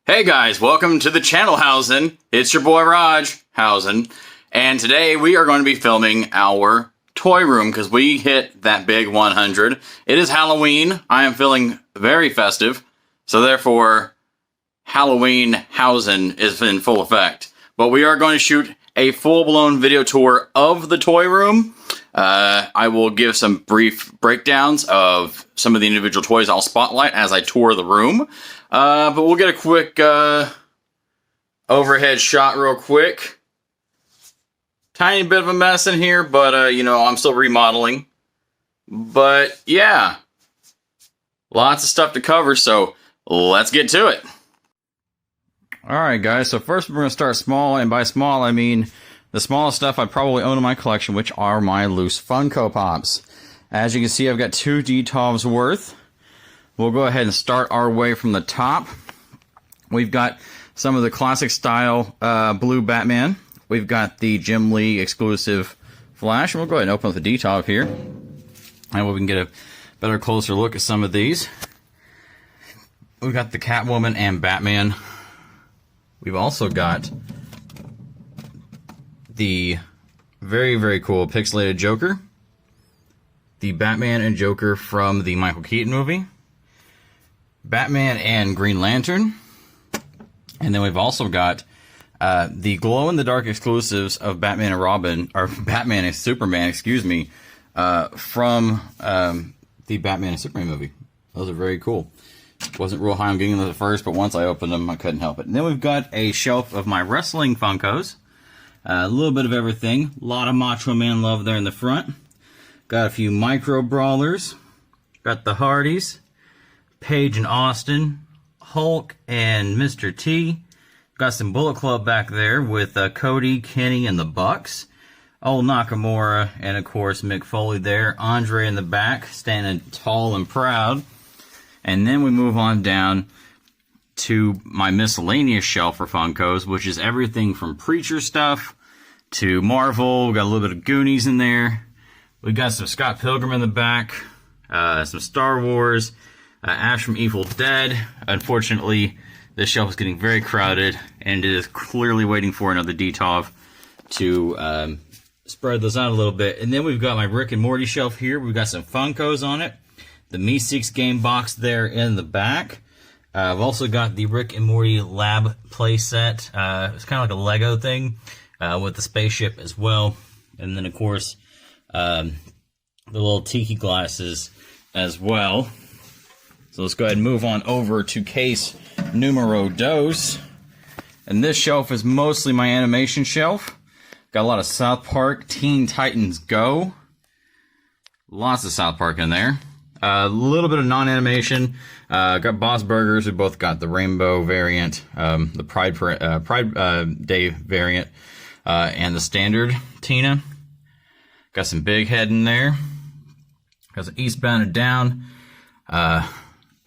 Hey guys, welcome to the channel Housen. It's your boy Raj Housen, and today we are going to be filming our toy room because we hit that big 100. It is Halloween. I am feeling very festive, so therefore Halloween Housen is in full effect. But we are going to shoot a full-blown video tour of the toy room. I will give some brief breakdowns of some of the individual toys I'll spotlight as I tour the room. But we'll get a quick overhead shot real quick. Tiny bit of a mess in here, but you know, I'm still remodeling. But yeah, lots of stuff to cover, so let's get to it. Alright guys, so first we're going to start small, and by small I mean the smallest stuff I probably own in my collection, which are my loose Funko Pops. As you can see, I've got 2 DTOVs worth. We'll go ahead and start our way from the top. We've got some of the classic style blue Batman. We've got the Jim Lee exclusive Flash. And we'll go ahead and open up the DTOV here. And we can get a better, closer look at some of these. We've got the Catwoman and Batman. We've also got the very, very cool pixelated Joker. The Batman and Joker from the Michael Keaton movie. Batman and Green Lantern. And then we've also got the glow-in-the-dark exclusives of Batman and Robin, or Batman and Superman, excuse me, from the Batman and Superman movie. Those are very cool. Wasn't real high on getting them at first, but once I opened them, I couldn't help it. And then we've got a shelf of my wrestling Funkos. A little bit of everything. A lot of Macho Man love there in the front. Got a few micro brawlers. Got the Hardys. Paige and Austin. Hulk and Mr. T. Got some Bullet Club back there with Cody, Kenny, and the Bucks. Old Nakamura, and of course Mick Foley there. Andre in the back, standing tall and proud. And then we move on down to my miscellaneous shelf for Funkos, which is everything from Preacher stuff to Marvel. We got a little bit of Goonies in there. We got some Scott Pilgrim in the back, some Star Wars, Ash from Evil Dead. Unfortunately, this shelf is getting very crowded, and it is clearly waiting for another DTOV to spread those out a little bit. And then we've got my Rick and Morty shelf here. We've got some Funkos on it. The Meeseeks game box there in the back. I've also got the Rick and Morty lab play set. It's kind of like a Lego thing with the spaceship as well. And then, of course, the little tiki glasses as well. So let's go ahead and move on over to case numero dos. And this shelf is mostly my animation shelf. Got a lot of South Park, Teen Titans Go. Lots of South Park in there. A little bit of non-animation. Got Bob's Burgers. We both got the rainbow variant, the Pride Day variant, and the standard Tina. Got some Big Head in there. Got some Eastbound and Down.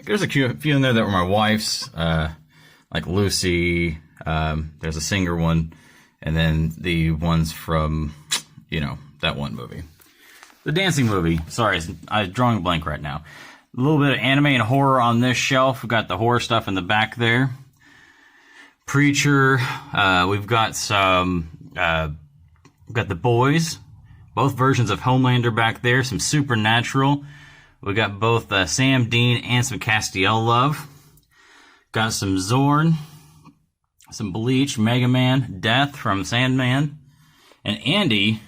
There's a few in there that were my wife's, like Lucy. There's a Singer one, and then the ones from, you know, that one movie. The dancing movie. Sorry, I'm drawing a blank right now. A little bit of anime and horror on this shelf. We've got the horror stuff in the back there. Preacher. We've got some... we've got The Boys. Both versions of Homelander back there. Some Supernatural. We got both Sam Dean and some Castiel love. Got some Zorn. Some Bleach. Mega Man. Death from Sandman. And Andy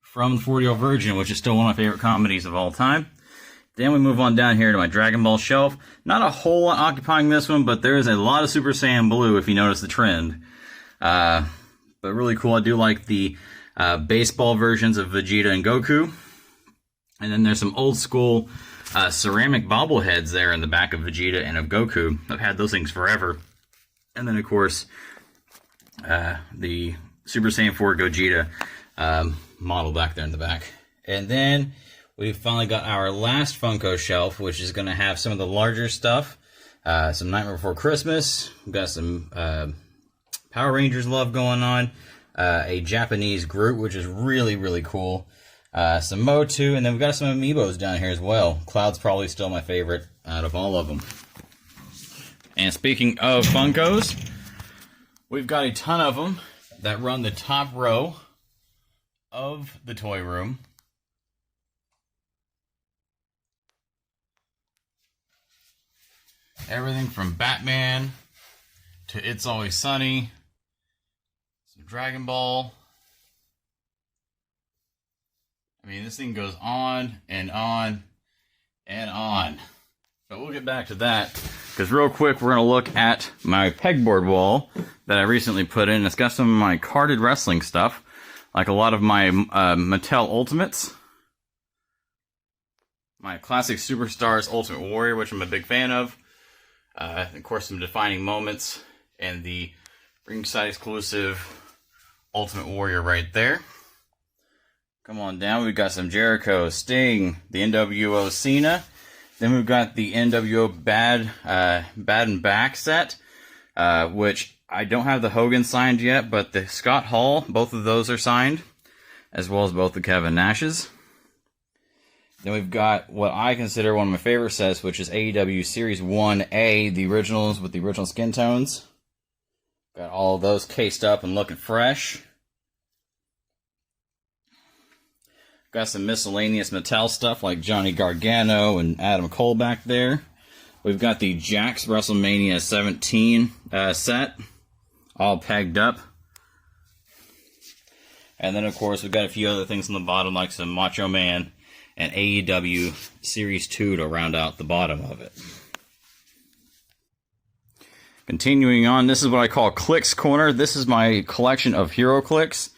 from The 40-Year-Old Virgin, which is still one of my favorite comedies of all time. Then we move on down here to my Dragon Ball shelf. Not a whole lot occupying this one, but there is a lot of Super Saiyan Blue if you notice the trend. But really cool. I do like the baseball versions of Vegeta and Goku. And then there's some old school ceramic bobbleheads there in the back of Vegeta and of Goku. I've had those things forever. And then, of course, the Super Saiyan 4 Gogeta model back there in the back. And then we've finally got our last Funko shelf, which is going to have some of the larger stuff. Some Nightmare Before Christmas. We've got some Power Rangers love going on. A Japanese Groot, which is really, really cool. Some Motu, and then we've got some Amiibos down here as well. Cloud's probably still my favorite out of all of them. And speaking of Funkos, we've got a ton of them that run the top row of the toy room. Everything from Batman to It's Always Sunny, some Dragon Ball. I mean, this thing goes on and on and on. But we'll get back to that, because real quick we're going to look at my pegboard wall that I recently put in. It's got some of my carded wrestling stuff, like a lot of my Mattel Ultimates. My Classic Superstars Ultimate Warrior, which I'm a big fan of. Of course, some defining moments, and the ringside exclusive Ultimate Warrior right there. Come on down, we've got some Jericho, Sting, the NWO Cena. Then we've got the NWO Bad and Back set, which I don't have the Hogan signed yet, but the Scott Hall, both of those are signed, as well as both the Kevin Nashes. Then we've got what I consider one of my favorite sets, which is AEW Series 1A, the originals with the original skin tones. Got all of those cased up and looking fresh. Got some miscellaneous Mattel stuff like Johnny Gargano and Adam Cole back there. We've got the Jakks WrestleMania 17 set, all pegged up. And then, of course, we've got a few other things on the bottom, like some Macho Man and AEW Series 2 to round out the bottom of it. Continuing on, this is what I call Clicks Corner. This is my collection of Hero Clicks.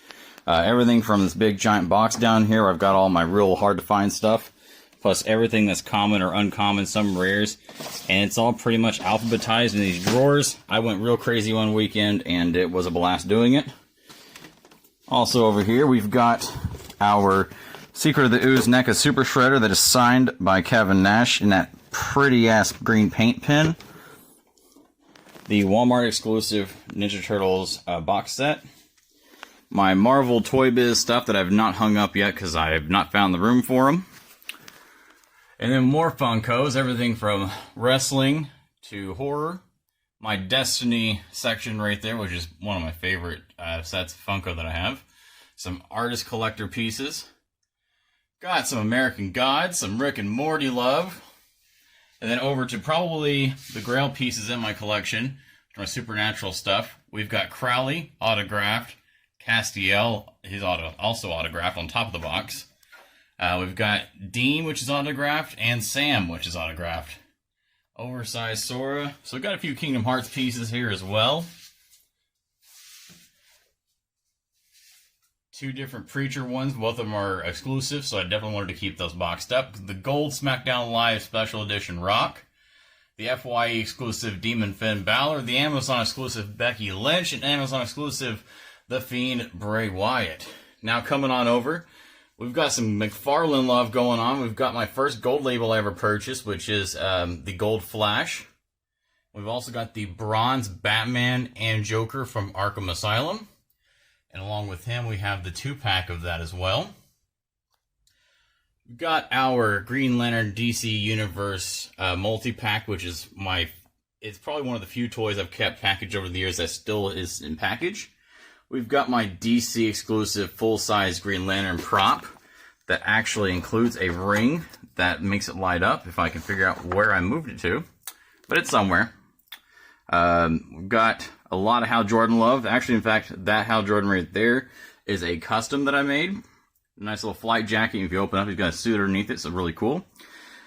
Everything from this big giant box down here where I've got all my real hard to find stuff, plus everything that's common or uncommon, some rares, and it's all pretty much alphabetized in these drawers. I went real crazy one weekend and it was a blast doing it. Also over here we've got our Secret of the Ooze NECA Super Shredder that is signed by Kevin Nash in that pretty ass green paint pen. The Walmart exclusive Ninja Turtles box set. My Marvel Toy Biz stuff that I've not hung up yet because I have not found the room for them. And then more Funkos, everything from wrestling to horror. My Destiny section right there, which is one of my favorite sets of Funko that I have. Some artist collector pieces. Got some American Gods, some Rick and Morty love. And then over to probably the grail pieces in my collection, my Supernatural stuff. We've got Crowley, autographed. Castiel, he's also autographed on top of the box. We've got Dean, which is autographed, and Sam, which is autographed. Oversized Sora. So we've got a few Kingdom Hearts pieces here as well. Two different Preacher ones. Both of them are exclusive, so I definitely wanted to keep those boxed up. The Gold SmackDown Live Special Edition Rock. The FYE exclusive Demon Finn Balor. The Amazon exclusive Becky Lynch. And Amazon exclusive The Fiend Bray Wyatt. Now coming on over, we've got some McFarlane love going on. We've got my first gold label I ever purchased, which is the Gold Flash. We've also got the bronze Batman and Joker from Arkham Asylum. And along with him, we have the 2-pack of that as well. We've got our Green Lantern DC Universe multi-pack, which is it's probably one of the few toys I've kept packaged over the years that still is in package. We've got my DC exclusive full-size Green Lantern prop that actually includes a ring that makes it light up if I can figure out where I moved it to. But it's somewhere. We've got a lot of Hal Jordan love. Actually, in fact, that Hal Jordan right there is a custom that I made. Nice little flight jacket. If you open up, he's got a suit underneath it, so really cool.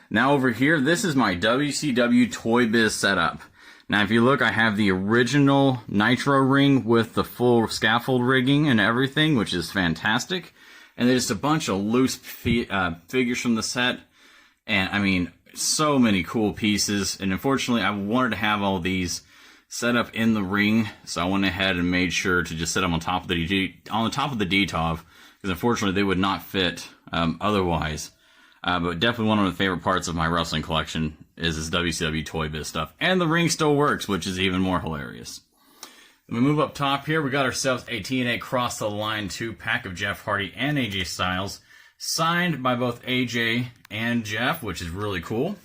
Now over here, this is my WCW Toy Biz setup. Now, if you look, I have the original Nitro ring with the full scaffold rigging and everything, which is fantastic. And there's just a bunch of loose figures from the set. And, I mean, so many cool pieces. And unfortunately, I wanted to have all these set up in the ring. So I went ahead and made sure to just set them on top of the DTOV. Because unfortunately, they would not fit otherwise. But definitely one of the favorite parts of my wrestling collection is this WCW Toy Biz stuff. And the ring still works, which is even more hilarious. When we move up top here, we got ourselves a TNA Cross the Line 2-pack of Jeff Hardy and AJ Styles, signed by both AJ and Jeff, which is really cool.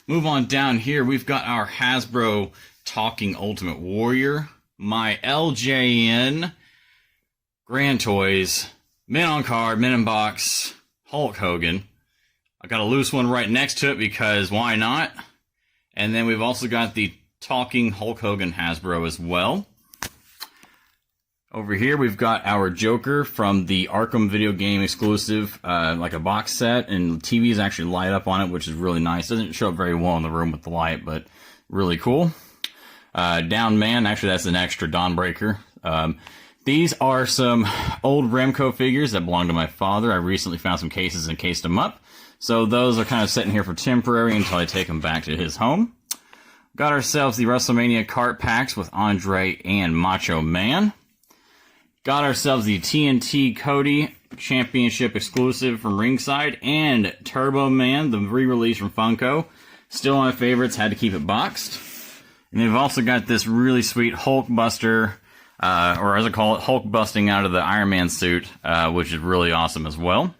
Move on down here, we've got our Hasbro Talking Ultimate Warrior, my LJN Grand Toys, Men on Card, Men in Box, Hulk Hogan. I got a loose one right next to it because why not? And then we've also got the Talking Hulk Hogan Hasbro as well. Over here we've got our Joker from the Arkham video game exclusive, like a box set, and TVs actually light up on it, which is really nice. Doesn't show up very well in the room with the light, but really cool. Down Man, actually that's an extra Dawnbreaker. These are some old Remco figures that belong to my father. I recently found some cases and cased them up. So those are kind of sitting here for temporary until I take them back to his home. Got ourselves the WrestleMania cart packs with Andre and Macho Man. Got ourselves the TNT Cody Championship exclusive from Ringside and Turbo Man, the re-release from Funko. Still my favorites, had to keep it boxed. And they've also got this really sweet Hulk Buster, or as I call it, Hulk busting out of the Iron Man suit, which is really awesome as well.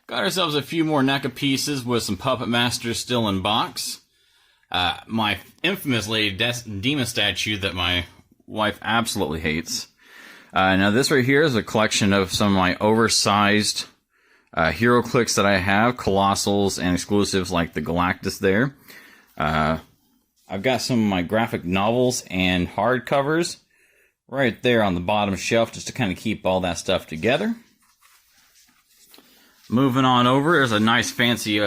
Got ourselves a few more NECA pieces with some Puppet Masters still in box. My infamous Lady Demon statue that my wife absolutely hates. Now this right here is a collection of some of my oversized hero clicks that I have, Colossals and exclusives like the Galactus there. I've got some of my graphic novels and hardcovers right there on the bottom shelf just to kind of keep all that stuff together. Moving on over, there's a nice fancy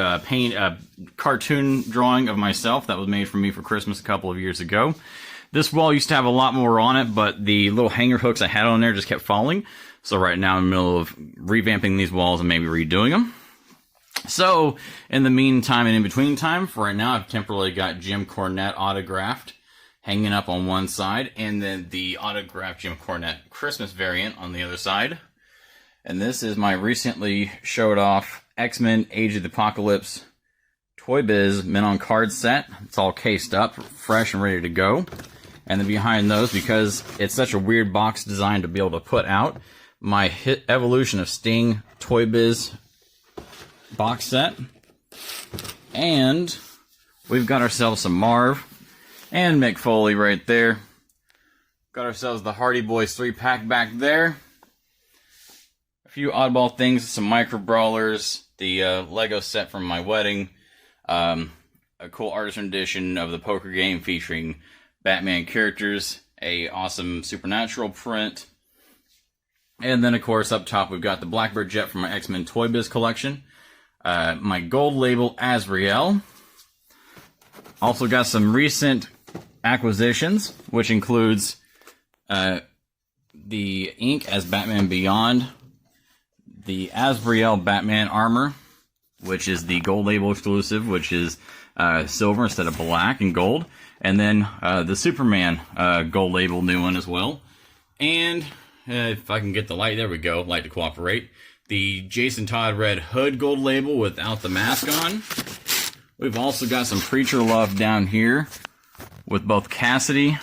cartoon drawing of myself that was made for me for Christmas a couple of years ago. This wall used to have a lot more on it, but the little hanger hooks I had on there just kept falling. So right now I'm in the middle of revamping these walls and maybe redoing them. So in the meantime and in between time, for right now I've temporarily got Jim Cornette autographed hanging up on one side, and then the autographed Jim Cornette Christmas variant on the other side. And this is my recently showed off X-Men Age of the Apocalypse Toy Biz Men on Card set. It's all cased up, fresh and ready to go. And then behind those, because it's such a weird box design to be able to put out, my hit Evolution of Sting Toy Biz box set. And we've got ourselves some Marv and Mick Foley right there. Got ourselves the Hardy Boys 3-pack back there. A few oddball things, some Micro Brawlers, the Lego set from my wedding, a cool artisan edition of the poker game featuring Batman characters, a awesome Supernatural print, and then of course up top we've got the Blackbird Jet from my X-Men Toy Biz collection, my gold label Azrael. Also got some recent acquisitions, which includes the ink as Batman Beyond, the Azrael Batman armor, which is the gold label exclusive, which is silver instead of black and gold. And then the Superman gold label new one as well. And if I can get the light, there we go, light to cooperate. The Jason Todd Red Hood gold label without the mask on. We've also got some Preacher love down here with both Cassidy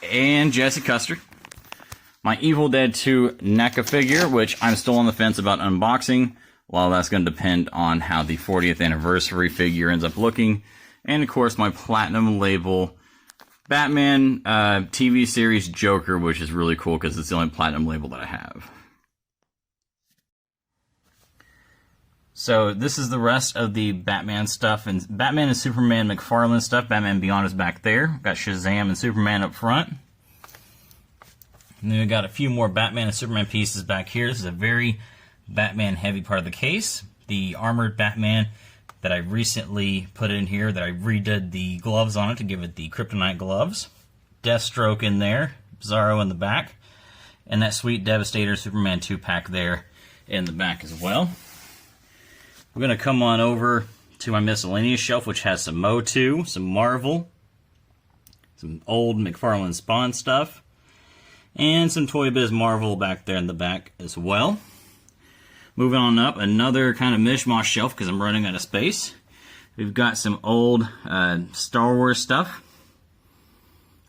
and Jesse Custer. My Evil Dead 2 NECA figure, which I'm still on the fence about unboxing. Well, that's going to depend on how the 40th anniversary figure ends up looking. And, of course, my Platinum label Batman TV series Joker, which is really cool because it's the only Platinum label that I have. So, this is the rest of the Batman stuff. And Batman and Superman McFarlane stuff. Batman Beyond is back there. Got Shazam and Superman up front. And then we got a few more Batman and Superman pieces back here. This is a very Batman heavy part of the case. The armored Batman that I recently put in here, that I redid the gloves on it to give it the Kryptonite gloves. Deathstroke in there, Bizarro in the back, and that sweet Devastator Superman 2-pack there in the back as well. We're going to come on over to my miscellaneous shelf, which has some Motu, some Marvel, some old McFarlane Spawn stuff, and some Toy Biz Marvel back there in the back as well. Moving on up, another kind of mishmash shelf because I'm running out of space. We've got some old Star Wars stuff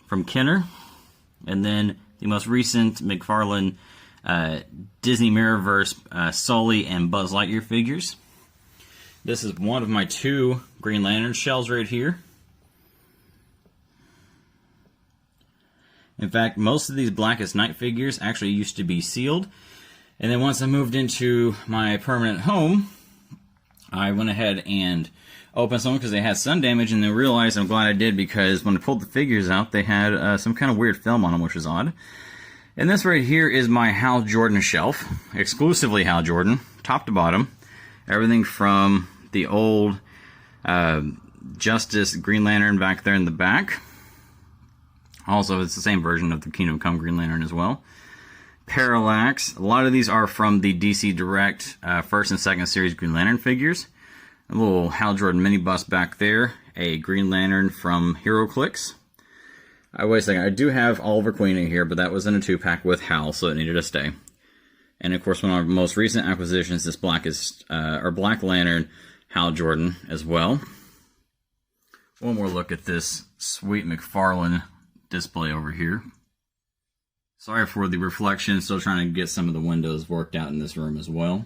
from Kenner. And then the most recent McFarlane Disney Mirrorverse Sully and Buzz Lightyear figures. This is one of my 2 Green Lantern shells right here. In fact, most of these Blackest Night figures actually used to be sealed. And then once I moved into my permanent home, I went ahead and opened some because they had sun damage, and then realized I'm glad I did, because when I pulled the figures out, they had some kind of weird film on them, which is odd. And this right here is my Hal Jordan shelf, exclusively Hal Jordan, top to bottom. Everything from the old Justice Green Lantern back there in the back. Also, it's the same version of the Kingdom Come Green Lantern as well. Parallax. A lot of these are from the DC Direct first and second series Green Lantern figures. A little Hal Jordan mini bust back there. A Green Lantern from HeroClix. I do have Oliver Queen in here, but that was in a 2-pack with Hal, so it needed to stay. And of course, one of our most recent acquisitions, this Black Lantern Hal Jordan as well. One more look at this sweet McFarlane display over here. Sorry for the reflection, still trying to get some of the windows worked out in this room as well.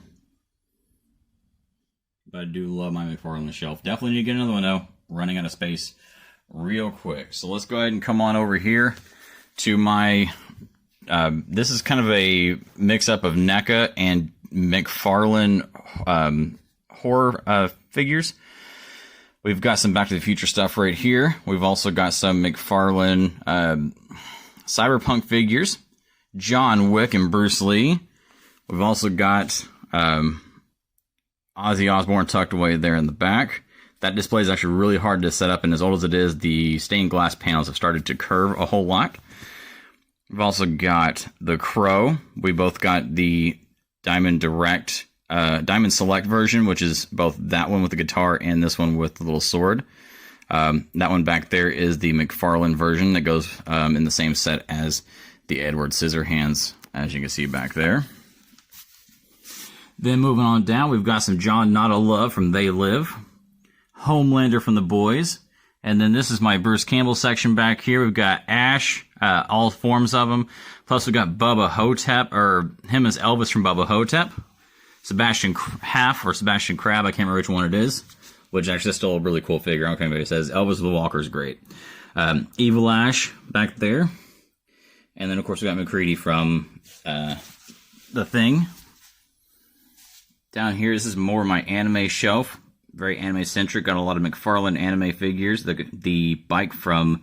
But I do love my McFarlane shelf. Definitely need to get another one though. Running out of space real quick. So let's go ahead and come on over here to my... this is kind of a mix-up of NECA and McFarlane horror figures. We've got some Back to the Future stuff right here. We've also got some McFarlane cyberpunk figures. John Wick and Bruce Lee. We've also got Ozzy Osbourne tucked away there in the back. That display is actually really hard to set up, and as old as it is, the stained glass panels have started to curve a whole lot. We've also got the Crow. We both got the Diamond Select version, which is both that one with the guitar and this one with the little sword. That one back there is the McFarlane version that goes in the same set as the Edward Scissorhands, as you can see back there. Then moving on down, we've got some John Notta Love from They Live. Homelander from The Boys. And then this is my Bruce Campbell section back here. We've got Ash, all forms of him. Plus we've got Bubba Hotep, or him as Elvis from Bubba Hotep. Sebastian Crab, I can't remember which one it is. Which actually is still a really cool figure. I don't care if anybody says. Elvis the Walker is great. Evil Ash back there. And then of course we got McCready from The Thing. Down here, this is more my anime shelf. Very anime-centric. Got a lot of McFarlane anime figures. The bike from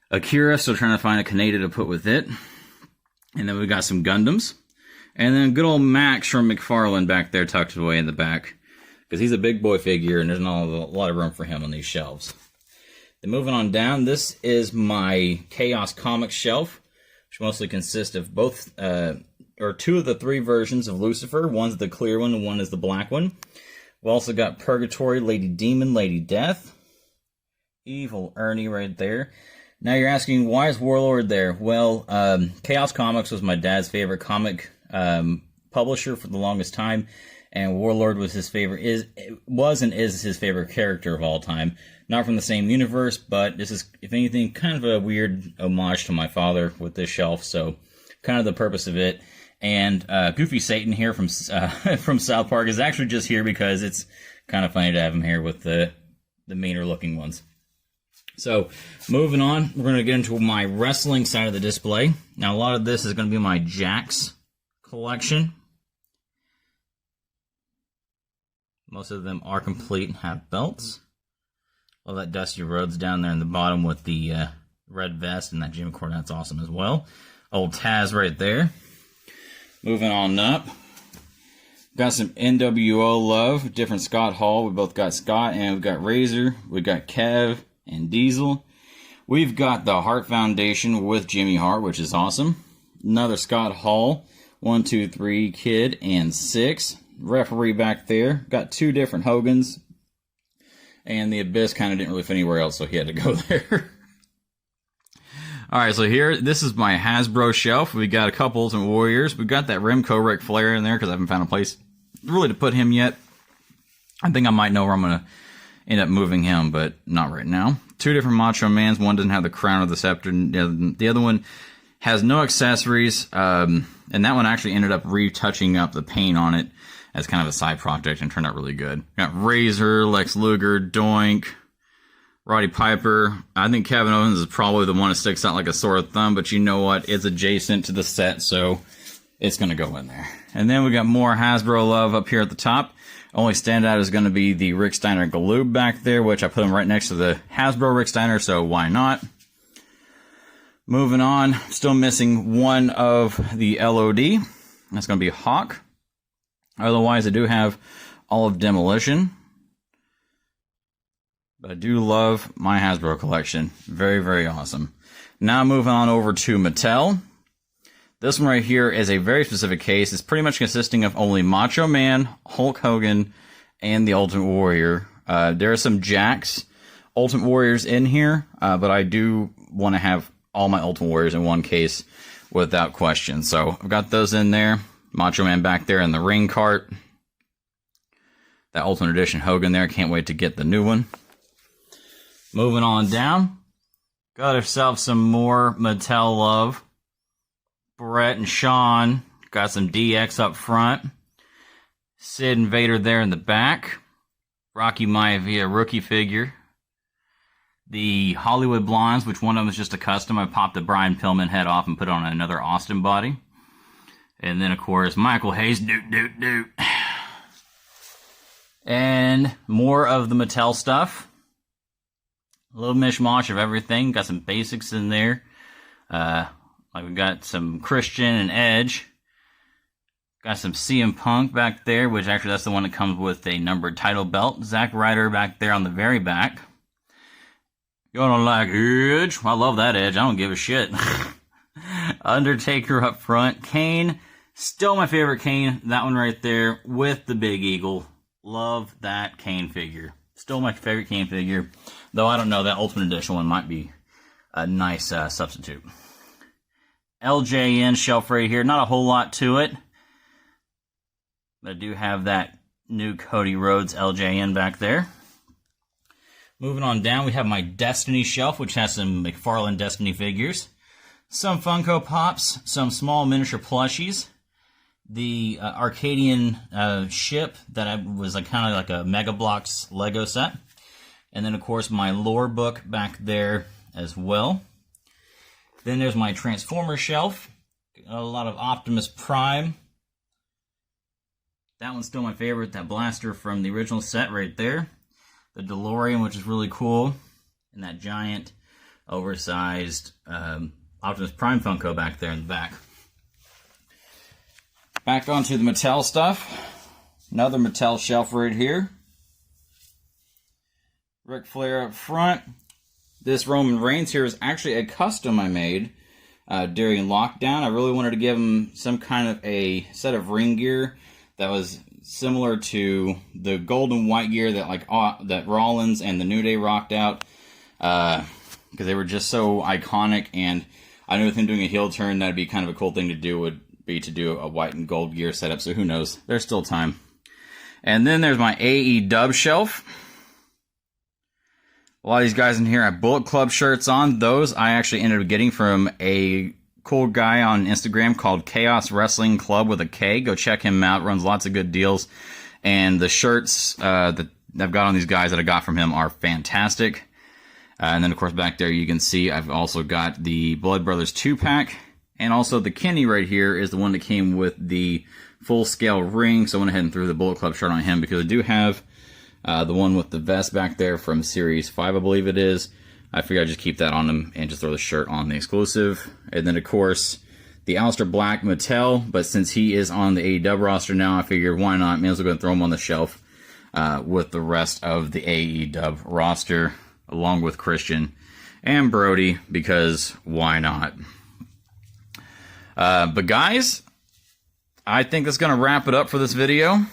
Akira, still trying to find a Kaneda to put with it. And then we got some Gundams. And then good old Max from McFarlane back there tucked away in the back. Because he's a big boy figure and there's not a lot of room for him on these shelves. Then moving on down, this is my Chaos Comics shelf, which mostly consists of both, or 2 of the 3 versions of Lucifer. One's the clear one and one is the black one. We've also got Purgatory, Lady Demon, Lady Death. Evil Ernie right there. Now you're asking, why is Warlord there? Well, Chaos Comics was my dad's favorite comic publisher for the longest time, and Warlord was his favorite, is his favorite character of all time. Not from the same universe, but this is, if anything, kind of a weird homage to my father with this shelf, so kind of the purpose of it. And Goofy Satan here from South Park is actually just here because it's kind of funny to have him here with the meaner looking ones. So, moving on, we're going to get into my wrestling side of the display. Now, a lot of this is going to be my Jakks collection. Most of them are complete and have belts. Love that Dusty Rhodes down there in the bottom with the red vest, and that Jim Cornette's awesome as well. Old Taz right there. Moving on up. Got some NWO love, different Scott Hall. We both got Scott and we've got Razor. We got Kev and Diesel. We've got the Hart Foundation with Jimmy Hart, which is awesome. Another Scott Hall. 1, 2, 3, Kid, and 6. Referee back there. Got 2 different Hogans. And the Abyss kind of didn't really fit anywhere else, so he had to go there. Alright, so here, this is my Hasbro shelf. We got a couple Ultimate Warriors. We got that Remco Ric Flair in there, because I haven't found a place really to put him yet. I think I might know where I'm going to end up moving him, but not right now. 2 different Macho Mans. One doesn't have the crown or the scepter. The other one has no accessories, and that one actually ended up retouching up the paint on it. as kind of a side project and turned out really good. Got Razor, Lex Luger, Doink, Roddy Piper. I think Kevin Owens is probably the one that sticks out like a sore thumb, but you know what? It's adjacent to the set, so it's going to go in there. And then we got more Hasbro love up here at the top. Only standout is going to be the Rick Steiner Galoob back there, which I put him right next to the Hasbro Rick Steiner, so why not? Moving on, still missing one of the LOD. That's going to be Hawk. Otherwise, I do have all of Demolition. But I do love my Hasbro collection. Very, very awesome. Now moving on over to Mattel. This one right here is a very specific case. It's pretty much consisting of only Macho Man, Hulk Hogan, and the Ultimate Warrior. There are some Jakks Ultimate Warriors in here, but I do want to have all my Ultimate Warriors in one case without question. So I've got those in there. Macho Man back there in the ring cart. That Ultimate Edition Hogan there. Can't wait to get the new one. Moving on down. Got ourselves some more Mattel love. Brett and Sean. Got some DX up front. Sid and Vader there in the back. Rocky Maivia rookie figure. The Hollywood Blondes, which one of them is just a custom. I popped the Brian Pillman head off and put on another Austin body. And then, of course, Michael Hayes. Doot. And more of the Mattel stuff. A little mishmash of everything. Got some basics in there. Like we got some Christian and Edge. Got some CM Punk back there, which actually that's the one that comes with a numbered title belt. Zack Ryder back there on the very back. You don't like Edge? I love that Edge. I don't give a shit. Undertaker up front. Kane. Still my favorite Kane. That one right there with the big eagle. Love that Kane figure. Still my favorite Kane figure. Though I don't know, that Ultimate Edition one might be a nice substitute. LJN shelf right here. Not a whole lot to it. But I do have that new Cody Rhodes LJN back there. Moving on down, we have my Destiny shelf, which has some McFarlane Destiny figures. Some Funko Pops, some small miniature plushies. The Arcadian ship that was like kind of like a Mega Bloks Lego set. And then, of course, my lore book back there as well. Then there's my Transformer shelf. A lot of Optimus Prime. That one's still my favorite, that blaster from the original set right there. The DeLorean, which is really cool. And that giant, oversized Optimus Prime Funko back there in the back. Back onto the Mattel stuff. Another Mattel shelf right here. Ric Flair up front. This Roman Reigns here is actually a custom I made during lockdown. I really wanted to give him some kind of a set of ring gear that was similar to the gold and white gear that that Rollins and the New Day rocked out, because they were just so iconic. And I knew with him doing a heel turn, that'd be kind of a cool thing to do. Would be to do a white and gold gear setup. So who knows? There's still time. And then there's my AEW shelf. A lot of these guys in here have Bullet Club shirts on. Those I actually ended up getting from a cool guy on Instagram called Chaos Wrestling Club with a K. Go check him out. Runs lots of good deals. And the shirts that I've got on these guys that I got from him are fantastic. And then, of course, back there you can see I've also got the Blood Brothers 2-pack. And also the Kenny right here is the one that came with the full-scale ring. So I went ahead and threw the Bullet Club shirt on him because I do have the one with the vest back there from Series 5, I believe it is. I figured I'd just keep that on him and just throw the shirt on the exclusive. And then, of course, the Aleister Black Mattel. But since he is on the AEW roster now, I figured why not? May as well go and throw him on the shelf with the rest of the AEW roster, along with Christian and Brody, because why not? But guys, I think that's going to wrap it up for this video.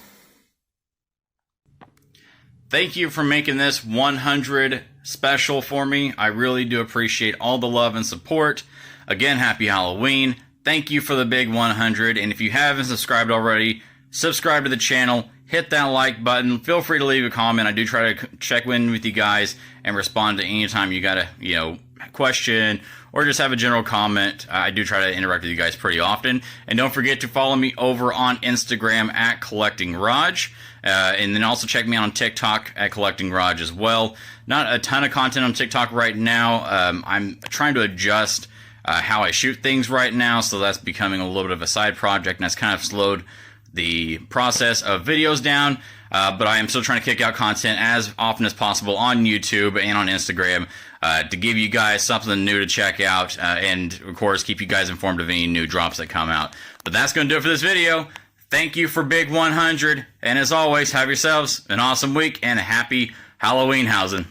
Thank you for making this 100 special for me. I really do appreciate all the love and support. Again, happy Halloween. Thank you for the big 100. And if you haven't subscribed already, subscribe to the channel. Hit that like button. Feel free to leave a comment. I do try to check in with you guys and respond to any time you gotta, question, or just have a general comment. I do try to interact with you guys pretty often. And don't forget to follow me over on Instagram at Collecting Raj. And then also check me out on TikTok at Collecting Raj as well. Not a ton of content on TikTok right now. I'm trying to adjust how I shoot things right now, so that's becoming a little bit of a side project, and that's kind of slowed the process of videos down. But I am still trying to kick out content as often as possible on YouTube and on Instagram to give you guys something new to check out, and of course keep you guys informed of any new drops that come out. But that's going to do it for this video. Thank you for Big 100, and as always, have yourselves an awesome week and a happy Halloween housing.